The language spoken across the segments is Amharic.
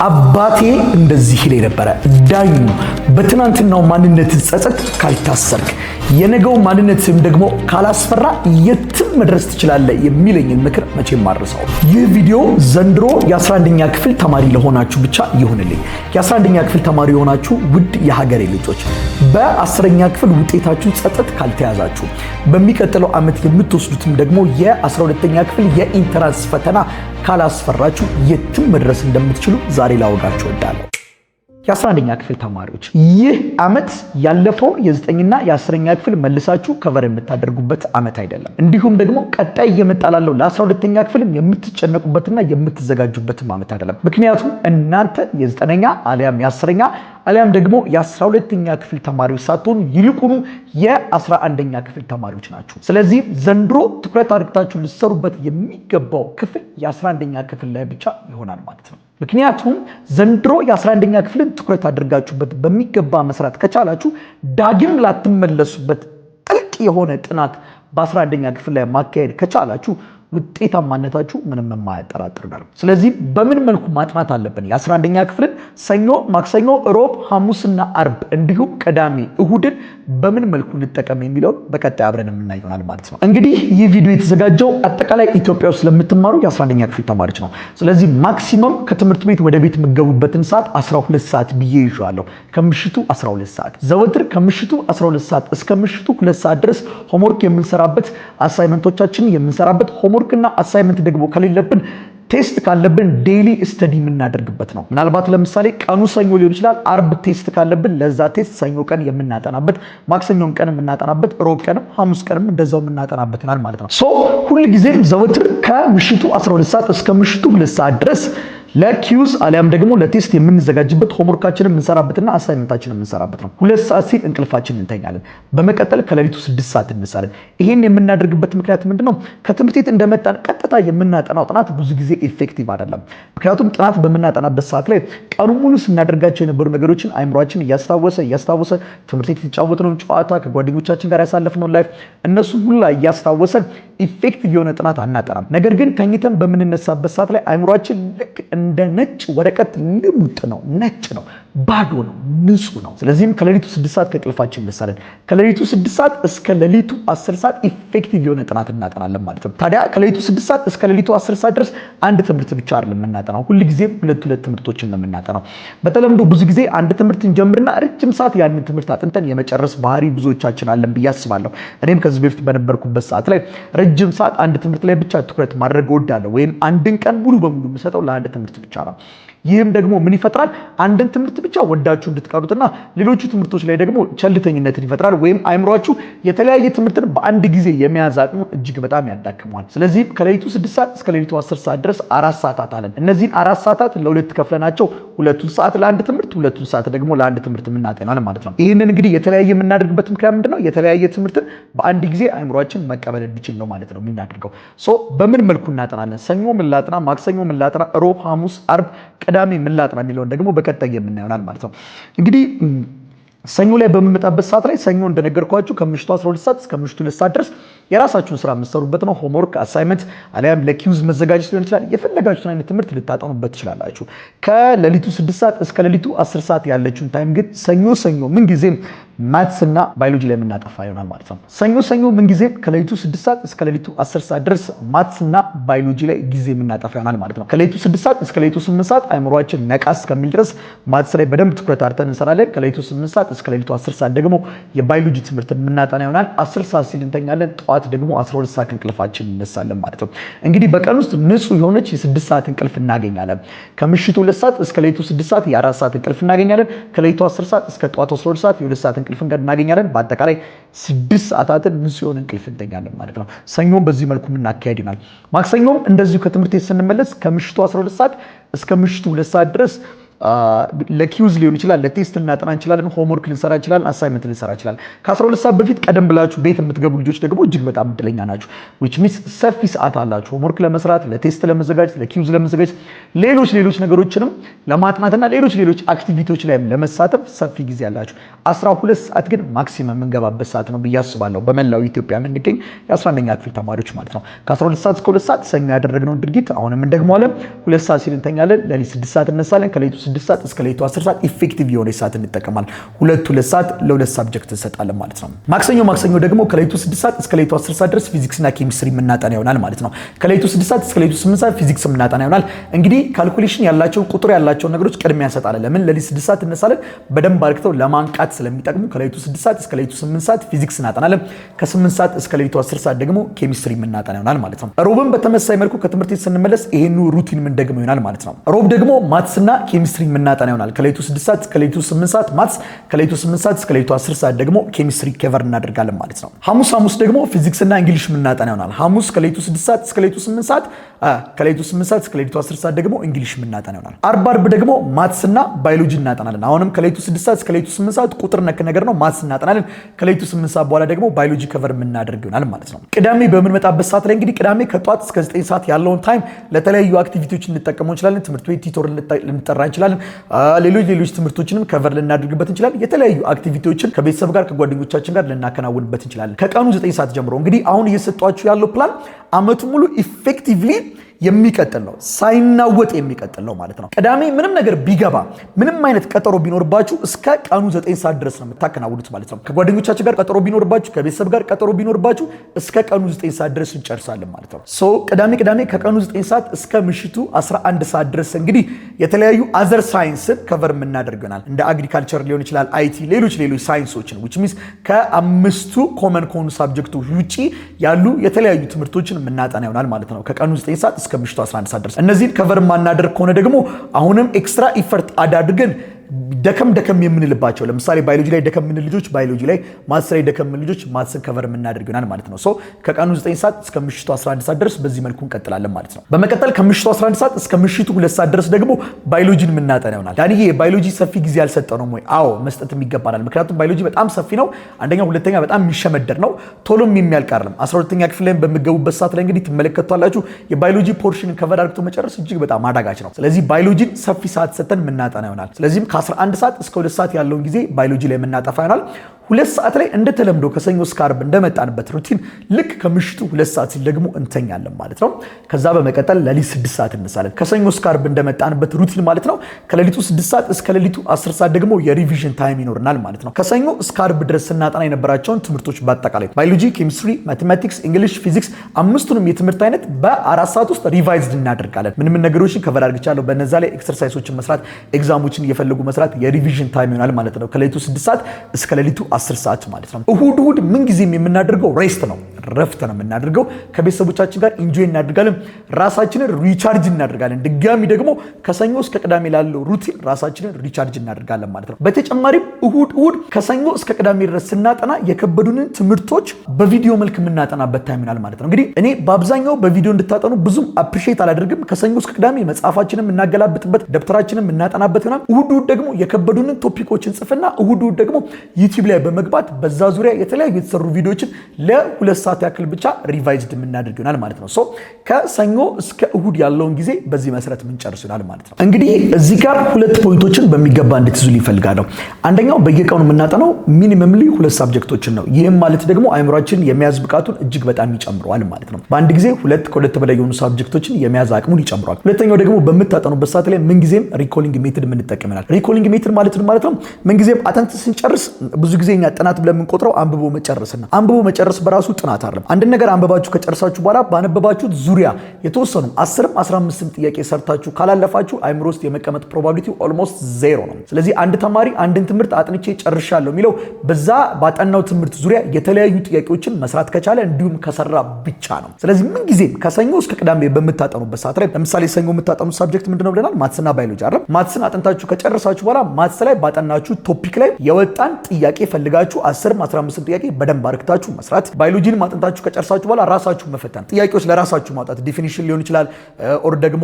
አባቴ እንደዚህ ይለኝ ነበር፣ ዳኙ በትናንትናው ማንነት ጸጸት ካልታሰርክ የነገው ማንነትም ደግሞ ካላስፈራ የትም መድረስ ትችላለህ የሚለኝን ምክር መቼም ማርሰው። ይህ ቪዲዮ ዘንድሮ የ11ኛ ክፍል ተማሪ ለሆናችሁ ብቻ ይሁንልኝ። የ11ኛ ክፍል ተማሪ የሆናችሁ ውድ የሀገሬ ልጆች በ10ኛ ክፍል ውጤታችሁ ጸጸት ካልተያዛችሁ በሚቀጥለው ዓመት የምትወስዱትም ደግሞ የ12ኛ ክፍል የኢንትራንስ ፈተና ካላስፈራችሁ የትም መድረስ እንደምትችሉ ዛሬ ላወጋችሁ እወዳለሁ። የ11ኛ ክፍል ተማሪዎች ይህ ዓመት ያለፈው የ9ኛ የ10ኛ ክፍል መልሳችሁ ከቨር የምታደርጉበት ዓመት አይደለም። እንዲሁም ደግሞ ቀጣይ እየመጣላለው ለ12ኛ ክፍልም የምትጨነቁበትና የምትዘጋጁበትም ዓመት አይደለም። ምክንያቱም እናንተ የ9ኛ አሊያም የ10ኛ አሊያም ደግሞ የ12ኛ ክፍል ተማሪዎች ሳትሆኑ ይልቁኑ የ11ኛ ክፍል ተማሪዎች ናችሁ። ስለዚህ ዘንድሮ ትኩረት አድርጋችሁ ልትሰሩበት የሚገባው ክፍል የ11ኛ ክፍል ላይ ብቻ ይሆናል ማለት ነው። ምክንያቱም ዘንድሮ የ11ኛ ክፍልን ትኩረት አድርጋችሁበት በሚገባ መስራት ከቻላችሁ ዳግም ላትመለሱበት ጥልቅ የሆነ ጥናት በ11ኛ ክፍል ላይ ማካሄድ ከቻላችሁ ውጤታማነታችሁ ምንም የማያጠራጥር ነው። ስለዚህ በምን መልኩ ማጥናት አለብን? የ11ኛ ክፍልን ሰኞ፣ ማክሰኞ፣ ሮብ፣ ሐሙስና አርብ እንዲሁም ቅዳሜ፣ እሁድን በምን መልኩ እንጠቀም የሚለውን በቀጣይ አብረን የምናይ ይሆናል ማለት ነው። እንግዲህ ይህ ቪዲዮ የተዘጋጀው አጠቃላይ ኢትዮጵያ ውስጥ ለምትማሩ የ11ኛ ክፍል ተማሪዎች ነው። ስለዚህ ማክሲመም ከትምህርት ቤት ወደ ቤት የምትገቡበትን ሰዓት 12 ሰዓት ብዬ ይዤዋለሁ። ከምሽቱ 12 ሰዓት ዘወትር ከምሽቱ 12 ሰዓት እስከ ምሽቱ 2 ሰዓት ድረስ ሆምወርክ የምንሰራበት አሳይመንቶቻችንን የምንሰራበት ሆምወርክና አሳይመንት ደግሞ ከሌለብን ቴስት ካለብን ዴይሊ ስተዲ የምናደርግበት ነው። ምናልባት ለምሳሌ ቀኑ ሰኞ ሊሆን ይችላል። አርብ ቴስት ካለብን ለዛ ቴስት ሰኞ ቀን የምናጠናበት፣ ማክሰኞም ቀን የምናጠናበት፣ ሮብ ቀንም ሐሙስ ቀንም እንደዛው የምናጠናበት ይሆናል ማለት ነው። ሁል ጊዜም ዘወትር ከምሽቱ 12 ሰዓት እስከ ምሽቱ 2 ሰዓት ድረስ ለኪዩዝ አሊያም ደግሞ ለቴስት የምንዘጋጅበት ሆምወርካችንን የምንሰራበትና አሳይመንታችንን የምንሰራበት ነው። 2 ሰዓት ሲል እንቅልፋችንን እንተኛለን። በመቀጠል ከሌሊቱ 6 ሰዓት እንነሳለን። ይሄን የምናደርግበት ምክንያት ምንድነው? ከትምህርት ቤት እንደመጣን ቀጥታ የምናጠናው ጥናት ብዙ ጊዜ ኢፌክቲቭ አይደለም። ምክንያቱም ጥናት በምናጠናበት ሰዓት ላይ ቀኑ ሙሉ ስናደርጋቸው የነበሩ ነገሮችን አይምሯችን እያስታወሰ ትምህርት ቤት የተጫወትነውን ጨዋታ፣ ከጓደኞቻችን ጋር ያሳለፍነውን ላይፍ እነሱን ሁላ እያስታወሰ ኢፌክቲቭ የሆነ ጥናት አናጠናም። ነገር ግን ተኝተን በምንነሳበት ሰዓት ላይ አይምሯችን ልክ እንደ ነጭ ወረቀት ልሙጥ ነው፣ ነጭ ነው፣ ባዶ ነው፣ ንጹህ ነው። ስለዚህም ከሌሊቱ 6 ሰዓት ከእንቅልፋችን እንነሳለን። ከሌሊቱ 6 ሰዓት እስከ ሌሊቱ 10 ሰዓት ኢፌክቲቭ የሆነ ጥናት እናጠናለን ማለት ነው። ታዲያ ከሌሊቱ 6 ሰዓት እስከ ሌሊቱ 10 ሰዓት ድረስ አንድ ትምህርት ብቻ አይደለም የምናጠናው፣ ሁልጊዜም ሁለት ትምህርቶችን ነው የምናጠናው። በተለምዶ ብዙ ጊዜ አንድ ትምህርት እንጀምርና ረጅም ሰዓት ያንን ትምህርት አጥንተን የመጨረስ ባህሪ ብዙዎቻችን አለን ብዬ አስባለሁ። እኔም ከዚህ በፊት በነበርኩበት ሰዓት ላይ ረጅም ሰዓት አንድ ትምህርት ላይ ብቻ ትኩረት ማድረግ እወዳለሁ፣ ወይም አንድን ቀን ሙሉ በሙሉ የምሰጠው ለአንድ ትምህርት ብቻ ነው። ይህም ደግሞ ምን ይፈጥራል? አንድን ትምህርት ብቻ ወዳችሁ እንድትቀሩትና ሌሎቹ ትምህርቶች ላይ ደግሞ ቸልተኝነትን ይፈጥራል፣ ወይም አይምሯችሁ የተለያየ ትምህርትን በአንድ ጊዜ የመያዝ አቅሙ እጅግ በጣም ያዳክመዋል። ስለዚህ ከሌሊቱ 6 ሰዓት እስከ ሌሊቱ 10 ሰዓት ድረስ 4 ሰዓታት አለን። እነዚህን 4 ሰዓታት ለሁለት ከፍለናቸው 2 ሰዓት ለአንድ ትምህርት፣ 2 ሰዓት ደግሞ ለአንድ ትምህርት የምናጠናል ማለት ነው። ይህንን እንግዲህ የተለያየ የምናደርግበት ምክንያት ምንድነው? የተለያየ ትምህርትን በአንድ ጊዜ አይምሯችን መቀበል እንዲችል ነው ማለት ነው የምናደርገው። በምን መልኩ እናጠናለን? ሰኞ ምን ላጥና፣ ማክሰኞ ምን ላጥና፣ ሮብ፣ ሐሙስ፣ አርብ፣ ቅዳሜ ምን ላጥና የሚለውን ደግሞ በቀጣይ የምናየው ይሆናል ማለት ነው። እንግዲህ ሰኞ ላይ በምመጣበት ሰዓት ላይ ሰኞ እንደነገርኳችሁ ከምሽቱ 12 ሰዓት እስከ ምሽቱ 2 ሰዓት ድረስ የራሳችሁን ስራ የምትሰሩበት ነው። ሆምወርክ፣ አሳይመንት አሊያም ለኪዩዝ መዘጋጀት ሊሆን ይችላል። የፈለጋችሁትን አይነት ትምህርት ልታጠኑበት ትችላላችሁ። ከሌሊቱ 6 ሰዓት እስከ ሌሊቱ 10 ሰዓት ያለችውን ታይም ግን ሰኞ ምን ጊዜም ማትስ እና ባዮሎጂ ላይ የምናጠፋ ይሆናል ማለት ነው። ሰኞ ምን ጊዜም ከሌሊቱ 6 ሰዓት እስከ ሌሊቱ 10 ሰዓት ድረስ ማትስ እና ባዮሎጂ ላይ ጊዜ የምናጠፋ ይሆናል ማለት ነው። ከሌሊቱ 6 ሰዓት እስከ ሌሊቱ 8 ሰዓት አይምሯችን ነቃ እስከሚል ድረስ ማትስ ላይ በደንብ ትኩረት አድርገን እንሰራለን። ከሌሊቱ 8 ሰዓት እስከ ሌሊቱ 10 ሰዓት ደግሞ የባዮሎጂ ትምህርትን የምናጠና ይሆናል። 10 ሰዓት ሲል እንተኛለን። ጠዋት ደግሞ 12 ሰዓት እንቅልፋችን እንነሳለን ማለት ነው። እንግዲህ በቀን ውስጥ ንጹህ የሆነች የ6 ሰዓት እንቅልፍ እናገኛለን። ከምሽቱ 2 ሰዓት እስከ ሌሊቱ 6 ሰዓት የ4 ሰዓት እንቅልፍ እናገኛለን። ከሌሊቱ 10 ሰዓት እስከ ጠዋቱ 12 ሰዓት የ2 ሰዓት እንቅልፍ እናገኛለን። በአጠቃላይ 6 ሰዓታትን ንጹህ የሆነ እንቅልፍ እንተኛለን ማለት ነው። ሰኞም በዚህ መልኩ የምናካሄድ ይሆናል። ማክሰኞም እንደዚሁ ከትምህርት ቤት ስንመለስ ከምሽቱ 12 ሰዓት እስከ ምሽቱ 2 ሰዓት ድረስ ለኪውዝ ሊሆን ይችላል፣ ለቴስት ልናጠና እንችላለን፣ ሆምወርክ ልንሰራ እንችላለን፣ አሳይመንት ልንሰራ እንችላለን። ከ12 ሰዓት በፊት ቀደም ብላችሁ ቤት የምትገቡ ልጆች ደግሞ እጅግ በጣም እድለኛ ናችሁ። which means ሰፊ ሰዓት አላችሁ ሆምወርክ ለመስራት፣ ለቴስት ለመዘጋጀት፣ ለኪውዝ ለመዘጋጀት፣ ሌሎች ነገሮችንም ለማጥናትና ሌሎች አክቲቪቲዎች ላይ ለመሳተፍ ሰፊ ጊዜ አላችሁ። 12 ሰዓት ግን ማክሲመም የምንገባበት ሰዓት ነው ብዬ አስባለሁ። በመላው ኢትዮጵያ የምንገኝ የ11ኛ ክፍል ተማሪዎች ማለት ነው። ከ12 ሰዓት እስከ 2 ሰዓት ሰኞ ያደረግነውን ድርጊት አሁንም እንደግመዋለን። 2 ሰዓት ሲል እንተኛለን፣ ለሊት 6 ሰዓት እነሳለን። ከሌሊቱ 6 ሰዓት እስከ ሌሊቱ 10 ሰዓት ኢፌክቲቭ የሆነ ሰዓት እንጠቀማለን። 2 ሰዓት ለ2 ሳብጀክት እንሰጣለን ማለት ነው። ማክሰኞ ደግሞ ከሌሊቱ 6 ሰዓት እስከ ሌሊቱ 10 ሰዓት ድረስ ፊዚክስ እና ኬሚስትሪ የምናጠና ይሆናል ማለት ነው። ከሌሊቱ 6 ሰዓት እስከ ሌሊቱ 8 ሰዓት ፊዚክስ የምናጠና ይሆናል። እንግዲህ ካልኩሌሽን ያላቸው ቁጥር ያላቸው ነገሮች ቅድሚያ እንሰጣለን። ለምን ለሊት 6 ሰዓት እነሳለን፣ በደንብ አርክተው ለማንቃት ስለሚጠቅሙ። ከሌሊቱ 6 ሰዓት እስከ ሌሊቱ 8 ሰዓት ፊዚክስ እናጠናለን። ከ8 ሰዓት እስከ ሌሊቱ 10 ሰዓት ደግሞ ኬሚስትሪ የምናጠና ይሆናል ማለት ነው። ሮብን በተመሳሳይ መልኩ ከትምህርት ቤት ስንመለስ ይሄኑ ሩቲን የምንደግመው ይሆናል ማለት ነው። ሮብ ደግሞ ማትስና ኬሚስትሪ የምናጠና ይሆናል። ከሌሊቱ 6 ሰዓት እስከ ሌሊቱ 8 ሰዓት ማትስ፣ ከሌሊቱ 8 ሰዓት እስከ ሌሊቱ 10 ሰዓት ደግሞ ኬሚስትሪ ከቨር እናደርጋለን ማለት ነው። ሐሙስ ደግሞ ፊዚክስና እንግሊሽ የምናጠና ይሆናል። ሐሙስ ከሌሊቱ 6 ሰዓት እስከ ሌሊቱ 8 ሰዓት፣ ከሌሊቱ 8 ሰዓት እስከ ሌሊቱ 10 ሰዓት ደግሞ እንግሊሽ የምናጠና ይሆናል። አርብ ደግሞ ማትስና ባዮሎጂ እናጠናለን። አሁንም ከሌሊቱ 6 ሰዓት እስከ ሌሊቱ 8 ሰዓት ቁጥር ነክ ነገር ነው፣ ማትስ እናጠናለን። ከሌሊቱ 8 ሰዓት በኋላ ደግሞ ባዮሎጂ ከቨር የምናደርግ ይሆናል ማለት ነው። ቅዳሜ በምንመጣበት ሰዓት ላይ እንግዲህ ቅዳሜ ከጧት እስከ 9 ሰዓት ያለውን ታይም ለተለያዩ አክቲቪቲዎች እንጠቀመው እንችላለን። ትምህርት ቤት ቲቶር ልንጠራ እንችላለን። ሌሎች ትምህርቶችንም ከቨር ልናደርግበት እንችላለን። የተለያዩ አክቲቪቲዎችን ከቤተሰብ ጋር ከጓደኞቻችን ጋር ልናከናውንበት እንችላለን። ከቀኑ 9 ሰዓት ጀምሮ እንግዲህ አሁን እየሰጧችሁ ያለው ፕላን አመቱ ሙሉ ኢፌክቲቭሊ የሚቀጥል ነው፣ ሳይናወጥ የሚቀጥል ነው ማለት ነው። ቅዳሜ ምንም ነገር ቢገባ ምንም አይነት ቀጠሮ ቢኖርባችሁ እስከ ቀኑ 9 ሰዓት ድረስ ነው የምታከናውኑት ማለት ነው። ከጓደኞቻችሁ ጋር ቀጠሮ ቢኖርባችሁ፣ ከቤተሰብ ጋር ቀጠሮ ቢኖርባችሁ እስከ ቀኑ 9 ሰዓት ድረስ እንጨርሳለን ማለት ነው። ሶ ቅዳሜ ከቀኑ 9 ሰዓት እስከ ምሽቱ 11 ሰዓት ድረስ እንግዲህ የተለያዩ አዘር ሳይንስን ከቨር የምናደርገናል። እንደ አግሪካልቸር ሊሆን ይችላል፣ አይቲ፣ ሌሎች ሳይንሶችን which means ከአምስቱ ኮመን ከሆኑ ሳብጀክቶች ውጪ ያሉ የተለያዩ ትምህርቶችን የምናጠና ይሆናል ማለት ነው። ከቀኑ 9 ሰዓት እስከ ምሽቱ 11 ሰዓት ድረስ እነዚህን ከቨር ማናደርግ ከሆነ ደግሞ አሁንም ኤክስትራ ኢፈርት አድርገን ደከም የምንልባቸው ለምሳሌ ባዮሎጂ ላይ ደከም የምንል ልጆች ባዮሎጂ ላይ፣ ማትስ ላይ ደከም የምንል ልጆች ማትስን ከቨር የምናደርግ ይሆናል ማለት ነው። ሶ ከቀኑ 9 ሰዓት እስከ ምሽቱ 11 ሰዓት ድረስ በዚህ መልኩ እንቀጥላለን ማለት ነው። በመቀጠል ከምሽቱ 11 ሰዓት እስከ ምሽቱ 2 ሰዓት ድረስ ደግሞ ባዮሎጂን የምናጠና ይሆናል። ዳንዬ ባዮሎጂ ሰፊ ጊዜ ያልሰጠነው ወይ? አዎ መስጠትም ይገባናል። ምክንያቱም ባዮሎጂ በጣም ሰፊ ነው። አንደኛ፣ ሁለተኛ በጣም የሚሸመደድ ነው። ቶሎም የሚያልቅ አይደለም። 12ኛ ክፍል ላይ በሚገቡበት ሰዓት ላይ እንግዲህ ትመለከቷላችሁ የባዮሎጂ ፖርሽንን ከቨር አድርጎ መጨረስ እጅግ በጣም አዳጋች ነው። ስለዚህ ባዮሎጂን ሰፊ ሰዓት ሰጠን የምናጠና ይሆናል። ስለዚህም ከ11 ሰዓት እስከ 2 ሰዓት ያለውን ጊዜ ባዮሎጂ ላይ የምናጠፋ ይሆናል። 2 ሰዓት ላይ እንደተለምዶ ከሰኞ እስከ ዓርብ እንደመጣንበት ሩቲን ልክ ከምሽቱ 2 ሰዓት ሲል ደግሞ እንተኛለን ማለት ነው። ከዛ በመቀጠል ለሊት 6 ሰዓት እንነሳለን። ከሰኞ እስከ ዓርብ እንደመጣንበት ሩቲን ማለት ነው። ከሌሊቱ 6 ሰዓት እስከ ሌሊቱ 10 ሰዓት ደግሞ የሪቪዥን ታይም ይኖርናል ማለት ነው። ከሰኞ እስከ ዓርብ ድረስ ስናጠና የነበራቸውን ትምህርቶች በአጠቃላይ ባዮሎጂ፣ ኬሚስትሪ፣ ማቴማቲክስ፣ እንግሊሽ፣ ፊዚክስ አምስቱንም የትምህርት አይነት በ4 ሰዓት ውስጥ ሪቫይዝድ እናደርጋለን። ምንም ነገሮችን ከቨር አድርግቻለሁ። በነዛ ላይ ኤክሰርሳይሶችን መስራት፣ ኤግዛሞችን እየፈለጉ መስራት የሪቪዥን ታይም ይሆናል ማለት ነው። ከሌሊቱ 6 ሰዓት እስከ ሌሊቱ 10 ሰዓት ማለት ነው። እሁድ ምን ጊዜም የምናደርገው ሬስት ነው፣ ረፍት ነው የምናደርገው። ከቤተሰቦቻችን ጋር ኢንጆይ እናደርጋለን፣ ራሳችንን ሪቻርጅ እናደርጋለን። ድጋሚ ደግሞ ከሰኞ እስከ ቅዳሜ ላለው ሩቲን ራሳችንን ሪቻርጅ እናደርጋለን ማለት ነው። በተጨማሪም እሁድ ከሰኞ እስከ ቅዳሜ ድረስ ስናጠና የከበዱንን ትምህርቶች በቪዲዮ መልክ የምናጠናበት ታይም ይሆናል ማለት ነው። እንግዲህ እኔ በአብዛኛው በቪዲዮ እንድታጠኑ ብዙም አፕሪሺየት አላደርግም። ከሰኞ እስከ ቅዳሜ መጽሐፋችንን የምናገላብጥበት ደብተራችንን የምናጠናበት ይሆናል። እሁድ ደግሞ የከበዱንን ቶፒኮችን ጽፍና እሁድ ደግሞ ዩቲዩብ ላይ በመግባት በዛ ዙሪያ የተለያዩ የተሰሩ ቪዲዮዎችን ለ2 ሰዓት ያክል ብቻ ሪቫይዝድ የምናደርግ ይሆናል ማለት ነው። ሶ ከሰኞ እስከ እሁድ ያለውን ጊዜ በዚህ መሰረት የምንጨርስ ይሆናል ማለት ነው። እንግዲህ እዚህ ጋር 2 ፖይንቶችን በሚገባ እንድትይዙልኝ እፈልጋለሁ። አንደኛው በየቀኑ የምናጠናው ሚኒመምሊ 2 ሳብጀክቶችን ነው። ይህም ማለት ደግሞ አእምሯችን የመያዝ ብቃቱን እጅግ በጣም ይጨምረዋል ማለት ነው። በአንድ ጊዜ ከሁለት በላይ የሆኑ ሳብጀክቶችን የመያዝ አቅሙን ይጨምረዋል። ሁለተኛው ደግሞ በምታጠኑበት ሰዓት ላይ ምንጊዜም ሪኮሊንግ ሜትድ የምንጠቀም ይሆናል። ሪኮሊንግ ሜትድ ማለት ነው ምንጊዜም አጠንት ስንጨርስ ብዙ ጊዜ እኛ ጥናት ብለን የምንቆጥረው አንብቦ መጨረስና አንብቦ መጨረስ በራሱ ጥናት አይደለም። አንድ ነገር አንብባችሁ ከጨርሳችሁ በኋላ ባነበባችሁት ዙሪያ የተወሰኑ 10ም 15ም ጥያቄ ሰርታችሁ ካላለፋችሁ አእምሮ ውስጥ የመቀመጥ ፕሮባቢሊቲ ኦልሞስት 0 ነው። ስለዚህ አንድ ተማሪ አንድን ትምህርት አጥንቼ ጨርሻለሁ የሚለው በዛ ባጠናው ትምህርት ዙሪያ የተለያዩ ጥያቄዎችን መስራት ከቻለ እንዲሁም ከሰራ ብቻ ነው። ስለዚህ ምን ጊዜም ከሰኞ እስከ ቅዳሜ በምታጠኑበት ሰዓት ላይ ለምሳሌ ሰኞ የምታጠኑት ሳብጀክት ምንድነው ብለናል? ማትስና ባዮሎጂ አይደል? ማትስን አጥንታችሁ ከጨረሳችሁ በኋላ ማትስ ላይ ባጠናችሁ ቶፒክ ላይ የወጣን ጥያቄ ፈልጋችሁ 10 15 ጥያቄ በደንብ አርክታችሁ መስራት። ባዮሎጂን ማጥንታችሁ ከጨርሳችሁ በኋላ ራሳችሁ መፈተን፣ ጥያቄዎች ለራሳችሁ ማውጣት፣ ዲፊኒሽን ሊሆን ይችላል ኦር ደግሞ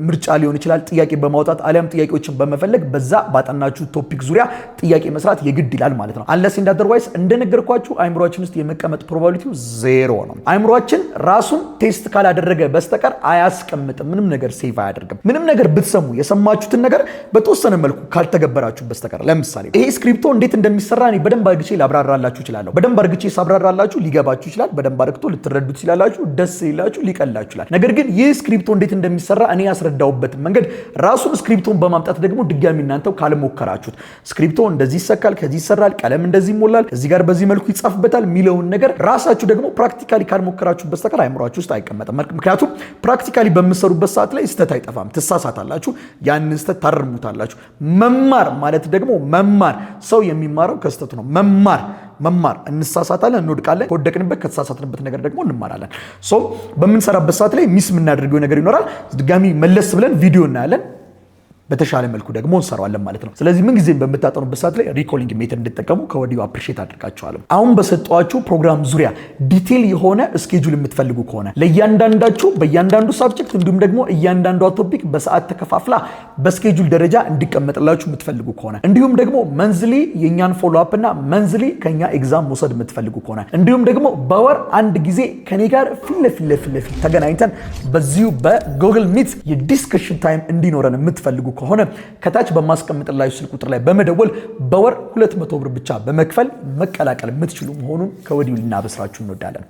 ምርጫ ሊሆን ይችላል። ጥያቄ በማውጣት አሊያም ጥያቄዎችን በመፈለግ በዛ ባጠናችሁ ቶፒክ ዙሪያ ጥያቄ መስራት የግድ ይላል ማለት ነው። አንለስ ኢን አዘርዋይስ እንደነገርኳችሁ አይምሮአችን ውስጥ የመቀመጥ ፕሮባቢሊቲው 0 ነው። አይምሮአችን ራሱን ቴስት ካላደረገ በስተቀር አያስቀምጥም። ምንም ነገር ሴቭ አያደርግም። ምንም ነገር ብትሰሙ የሰማችሁትን ነገር በተወሰነ መልኩ ካልተገበራችሁ በስተቀር ለምሳሌ ይሄ ስክሪፕቶ እንዴት እንደሚሰራ እኔ በደንብ አድርጌ ላብራራላችሁ እችላለሁ። በደንብ አድርጌ ሳብራራላችሁ ሊገባችሁ ይችላል። በደንብ አድርግቶ ልትረዱት ይችላላችሁ። ደስ ይላችሁ፣ ሊቀላችሁ ይችላል። ነገር ግን ይህ ስክሪፕቶ እንዴት እንደሚሰራ እኔ ያስረዳውበት መንገድ ራሱን ስክሪፕቶን በማምጣት ደግሞ ድጋሚ እናንተው ካልሞከራችሁት ስክሪፕቶ እንደዚህ ይሰካል፣ ከዚህ ይሰራል፣ ቀለም እንደዚህ ይሞላል፣ እዚህ ጋር በዚህ መልኩ ይጻፍበታል የሚለውን ነገር ራሳችሁ ደግሞ ፕራክቲካሊ ካልሞከራችሁ በስተቀር አይምሯችሁ ውስጥ አይቀመጥም። ምክንያቱም ፕራክቲካሊ በምትሰሩበት ሰዓት ላይ ስህተት አይጠፋም። ትሳሳታላችሁ፣ ያንን ስህተት ታርሙታላችሁ። መማር ማለት ደግሞ መማር ሰው የሚማረው ከስህተቱ ነው። መማር እንሳሳታለን፣ እንወድቃለን። ከወደቅንበት ከተሳሳትንበት ነገር ደግሞ እንማራለን። በምንሰራበት ሰዓት ላይ ሚስ የምናደርገው ነገር ይኖራል። ድጋሚ መለስ ብለን ቪዲዮ እናያለን። በተሻለ መልኩ ደግሞ እንሰራዋለን ማለት ነው። ስለዚህ ምን ጊዜም በምታጠኑበት ሰዓት ላይ ሪኮሊንግ ሜተድ እንድትጠቀሙ ከወዲሁ አፕሪሼት አድርጋችኋለሁ። አሁን በሰጧችሁ ፕሮግራም ዙሪያ ዲቴል የሆነ ስኬጁል የምትፈልጉ ከሆነ ለእያንዳንዳችሁ በእያንዳንዱ ሳብጀክት እንዲሁም ደግሞ እያንዳንዷ ቶፒክ በሰዓት ተከፋፍላ በስኬጁል ደረጃ እንዲቀመጥላችሁ የምትፈልጉ ከሆነ እንዲሁም ደግሞ መንዝሊ የኛን ፎሎ አፕ እና መንዝሊ ከኛ ኤግዛም መውሰድ የምትፈልጉ ከሆነ እንዲሁም ደግሞ በወር አንድ ጊዜ ከኔ ጋር ፊት ለፊት ተገናኝተን በዚሁ በጉግል ሚት የዲስከሽን ታይም እንዲኖረን የምትፈልጉ ከሆነ ከታች በማስቀምጥላችሁ ስልክ ቁጥር ላይ በመደወል በወር 200 ብር ብቻ በመክፈል መቀላቀል የምትችሉ መሆኑን ከወዲሁ ልናበስራችሁ እንወዳለን።